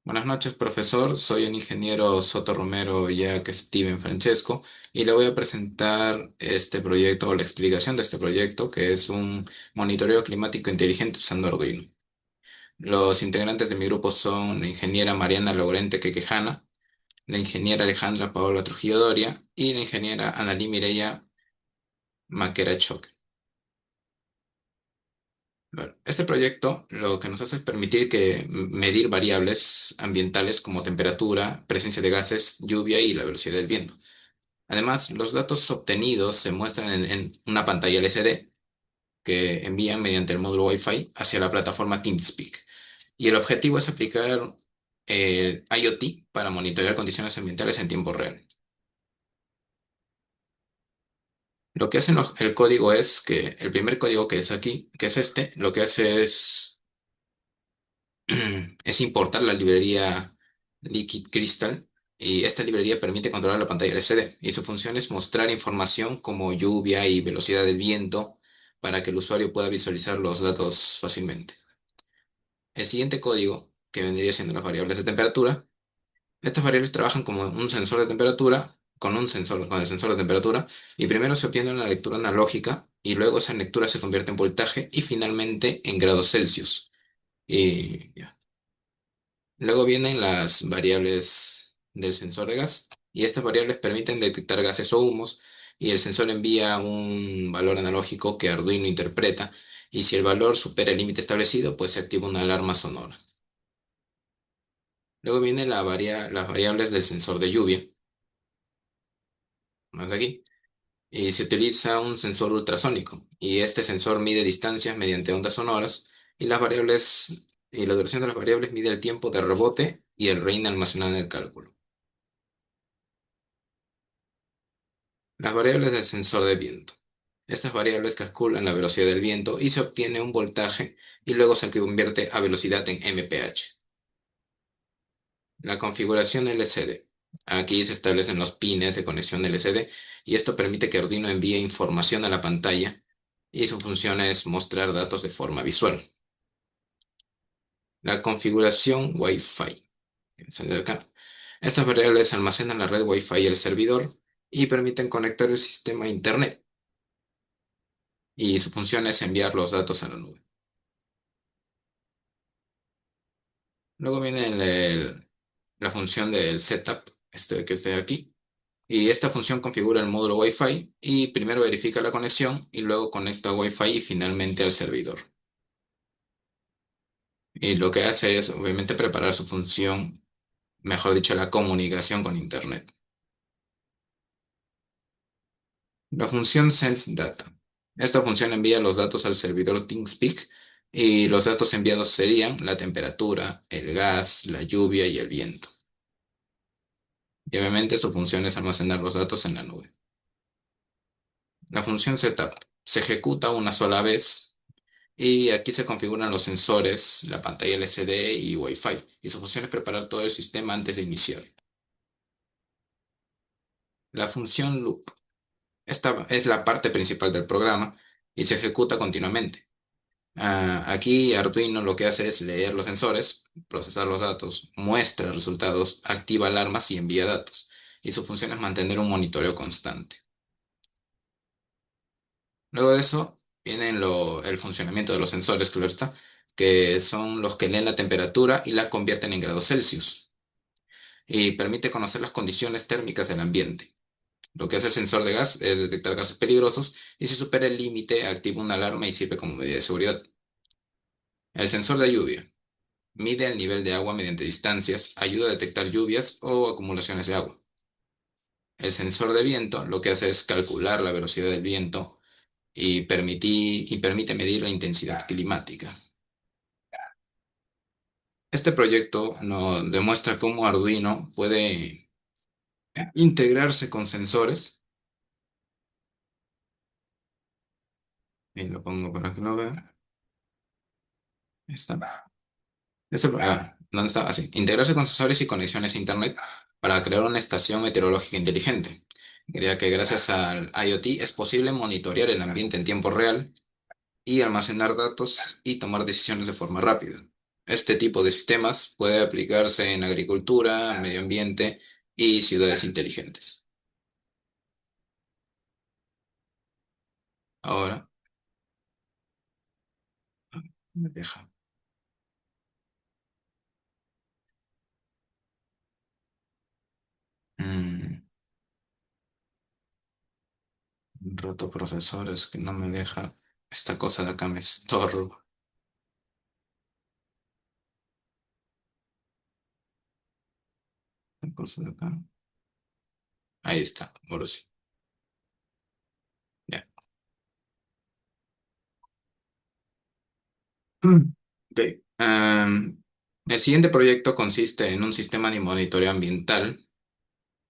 Buenas noches, profesor. Soy el ingeniero Soto Romero Jack Steven Francesco y le voy a presentar este proyecto o la explicación de este proyecto, que es un monitoreo climático inteligente usando Arduino. Los integrantes de mi grupo son la ingeniera Mariana Laurente Quequejana, la ingeniera Alejandra Paola Trujillo Doria y la ingeniera Analí Mireya Maquera Choque. Bueno, este proyecto lo que nos hace es permitir medir variables ambientales como temperatura, presencia de gases, lluvia y la velocidad del viento. Además, los datos obtenidos se muestran en una pantalla LCD que envían mediante el módulo Wi-Fi hacia la plataforma TeamSpeak. Y el objetivo es aplicar el IoT para monitorear condiciones ambientales en tiempo real. Lo que hace el código es que el primer código que es aquí, que es este, lo que hace es, es importar la librería Liquid Crystal, y esta librería permite controlar la pantalla LCD y su función es mostrar información como lluvia y velocidad del viento para que el usuario pueda visualizar los datos fácilmente. El siguiente código, que vendría siendo las variables de temperatura, estas variables trabajan como un sensor de temperatura, con el sensor de temperatura, y primero se obtiene una lectura analógica y luego esa lectura se convierte en voltaje y finalmente en grados Celsius. Y ya. Luego vienen las variables del sensor de gas y estas variables permiten detectar gases o humos y el sensor envía un valor analógico que Arduino interpreta y si el valor supera el límite establecido, pues se activa una alarma sonora. Luego vienen las variables del sensor de lluvia, más aquí, y se utiliza un sensor ultrasónico y este sensor mide distancias mediante ondas sonoras y y la duración de las variables mide el tiempo de rebote y el RAIN almacenado en el cálculo. Las variables del sensor de viento. Estas variables calculan la velocidad del viento y se obtiene un voltaje y luego se convierte a velocidad en mph. La configuración LCD. Aquí se establecen los pines de conexión LCD y esto permite que Arduino envíe información a la pantalla y su función es mostrar datos de forma visual. La configuración Wi-Fi. Sale de acá. Estas variables almacenan la red Wi-Fi y el servidor y permiten conectar el sistema a Internet y su función es enviar los datos a la nube. Luego viene la función del setup, que esté aquí. Y esta función configura el módulo Wi-Fi y primero verifica la conexión y luego conecta a Wi-Fi y finalmente al servidor. Y lo que hace es obviamente preparar su función, mejor dicho, la comunicación con Internet. La función send-data. Esta función envía los datos al servidor TeamSpeak y los datos enviados serían la temperatura, el gas, la lluvia y el viento. Y obviamente su función es almacenar los datos en la nube. La función setup se ejecuta una sola vez y aquí se configuran los sensores, la pantalla LCD y Wi-Fi. Y su función es preparar todo el sistema antes de iniciar. La función loop. Esta es la parte principal del programa y se ejecuta continuamente. Aquí Arduino lo que hace es leer los sensores, procesar los datos, muestra resultados, activa alarmas y envía datos. Y su función es mantener un monitoreo constante. Luego de eso viene el funcionamiento de los sensores, claro está, que son los que leen la temperatura y la convierten en grados Celsius y permite conocer las condiciones térmicas del ambiente. Lo que hace el sensor de gas es detectar gases peligrosos y si supera el límite activa una alarma y sirve como medida de seguridad. El sensor de lluvia mide el nivel de agua mediante distancias, ayuda a detectar lluvias o acumulaciones de agua. El sensor de viento lo que hace es calcular la velocidad del viento y permite medir la intensidad climática. Este proyecto nos demuestra cómo Arduino puede integrarse con sensores. Y lo pongo para que lo vean. Ahí está. ¿Dónde está? Así. Integrarse con sensores y conexiones a Internet para crear una estación meteorológica inteligente. Diría que gracias al IoT es posible monitorear el ambiente en tiempo real y almacenar datos y tomar decisiones de forma rápida. Este tipo de sistemas puede aplicarse en agricultura, medio ambiente y ciudades inteligentes. Ahora, me deja. Mm, roto profesor, es que no me deja. Esta cosa de acá me estorba. Esta cosa de acá. Ahí está, ahora sí. Ya. Mm. Ok. El siguiente proyecto consiste en un sistema de monitoreo ambiental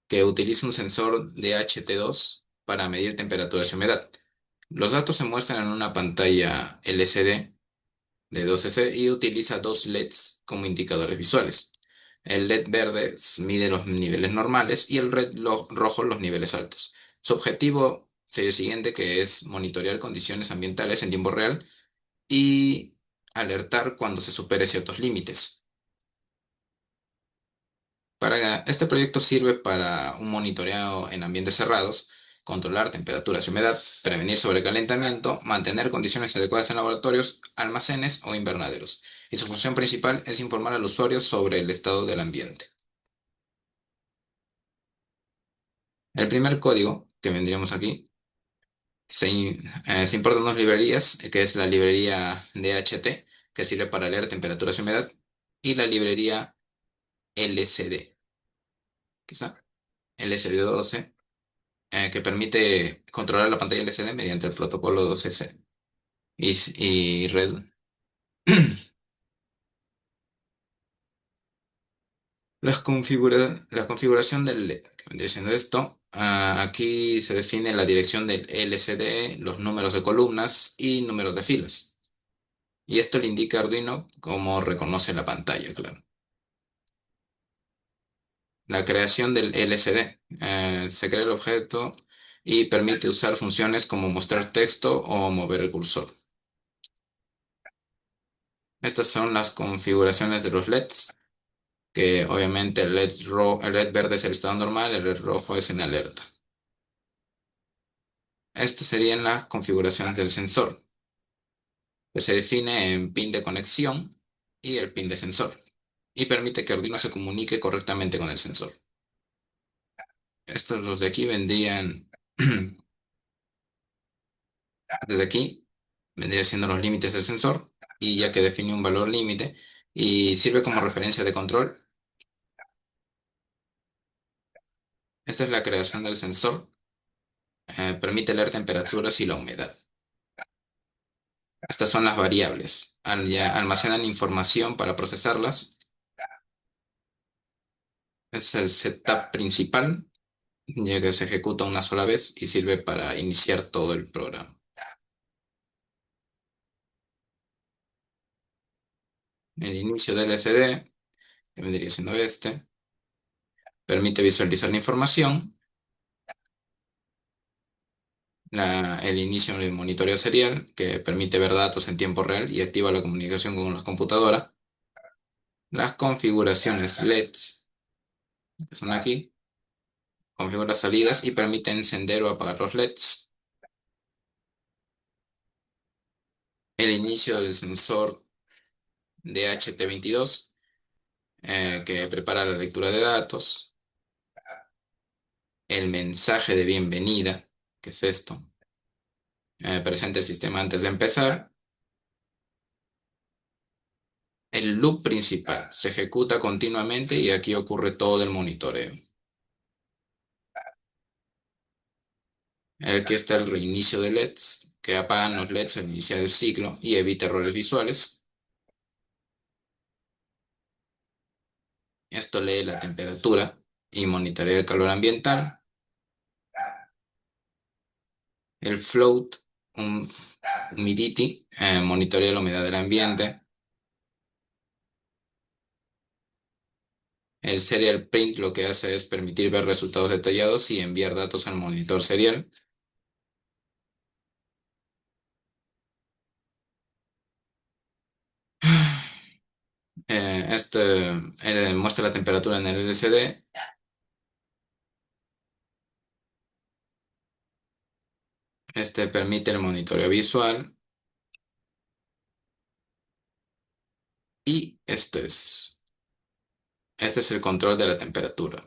que utiliza un sensor DHT2 para medir temperaturas y humedad. Los datos se muestran en una pantalla LCD de 12C y utiliza dos LEDs como indicadores visuales. El LED verde mide los niveles normales y el rojo los niveles altos. Su objetivo sería el siguiente, que es monitorear condiciones ambientales en tiempo real y alertar cuando se supere ciertos límites. Este proyecto sirve para un monitoreo en ambientes cerrados, controlar temperaturas y humedad, prevenir sobrecalentamiento, mantener condiciones adecuadas en laboratorios, almacenes o invernaderos. Y su función principal es informar al usuario sobre el estado del ambiente. El primer código que vendríamos aquí se importan dos librerías, que es la librería DHT, que sirve para leer temperaturas y humedad, y la librería LCD, quizá LCD12, que permite controlar la pantalla LCD mediante el protocolo 2S y Red. La configuración del LED, que vendría siendo esto. Aquí se define la dirección del LCD, los números de columnas y números de filas. Y esto le indica a Arduino cómo reconoce la pantalla, claro. La creación del LCD. Se crea el objeto y permite usar funciones como mostrar texto o mover el cursor. Estas son las configuraciones de los LEDs, que obviamente el LED verde es el estado normal, el LED rojo es en alerta. Estas serían las configuraciones del sensor, que se define en pin de conexión y el pin de sensor, y permite que Arduino se comunique correctamente con el sensor. Estos los de aquí vendrían, desde aquí, vendría siendo los límites del sensor, y ya que define un valor límite, y sirve como referencia de control. Esta es la creación del sensor, permite leer temperaturas y la humedad. Estas son las variables. Ya almacenan información para procesarlas. Este es el setup principal, ya que se ejecuta una sola vez y sirve para iniciar todo el programa. El inicio del SD, que vendría siendo este, permite visualizar la información. El inicio del monitoreo serial, que permite ver datos en tiempo real y activa la comunicación con la computadora. Las configuraciones LEDs, que son aquí, configura salidas y permite encender o apagar los LEDs. El inicio del sensor de HT22, que prepara la lectura de datos. El mensaje de bienvenida, que es esto, presenta el sistema antes de empezar. El loop principal se ejecuta continuamente y aquí ocurre todo el monitoreo. Aquí está el reinicio de LEDs, que apagan los LEDs al iniciar el ciclo y evita errores visuales. Esto lee la temperatura y monitorea el calor ambiental. El float, un humidity, monitorea la humedad del ambiente. El serial print lo que hace es permitir ver resultados detallados y enviar datos al monitor serial. Este muestra la temperatura en el LCD. Este permite el monitoreo visual y este es el control de la temperatura.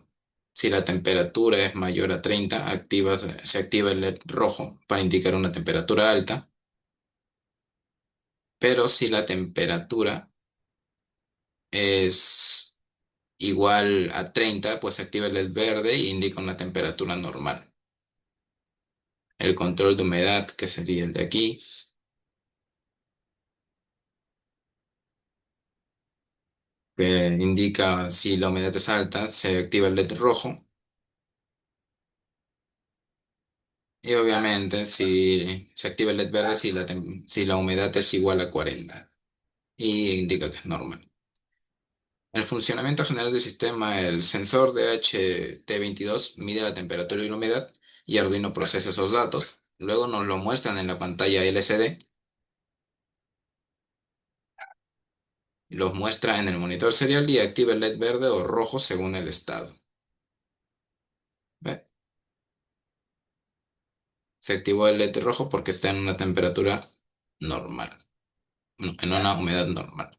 Si la temperatura es mayor a 30, se activa el LED rojo para indicar una temperatura alta, pero si la temperatura es igual a 30, pues se activa el LED verde y indica una temperatura normal. El control de humedad, que sería el de aquí, que indica si la humedad es alta, se activa el LED rojo. Y obviamente si se activa el LED verde si la humedad es igual a 40 y indica que es normal. El funcionamiento general del sistema, el sensor de HT22 mide la temperatura y la humedad y Arduino procesa esos datos. Luego nos lo muestran en la pantalla LCD, los muestra en el monitor serial y activa el LED verde o rojo según el estado. ¿Ve? Se activó el LED rojo porque está en una temperatura normal, no, en una humedad normal.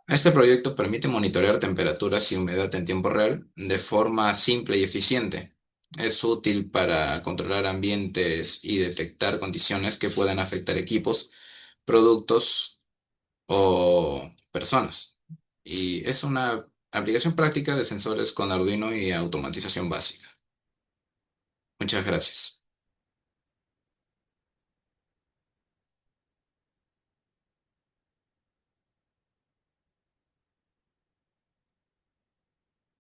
Este proyecto permite monitorear temperaturas y humedad en tiempo real de forma simple y eficiente. Es útil para controlar ambientes y detectar condiciones que puedan afectar equipos, productos o personas. Y es una aplicación práctica de sensores con Arduino y automatización básica. Muchas gracias.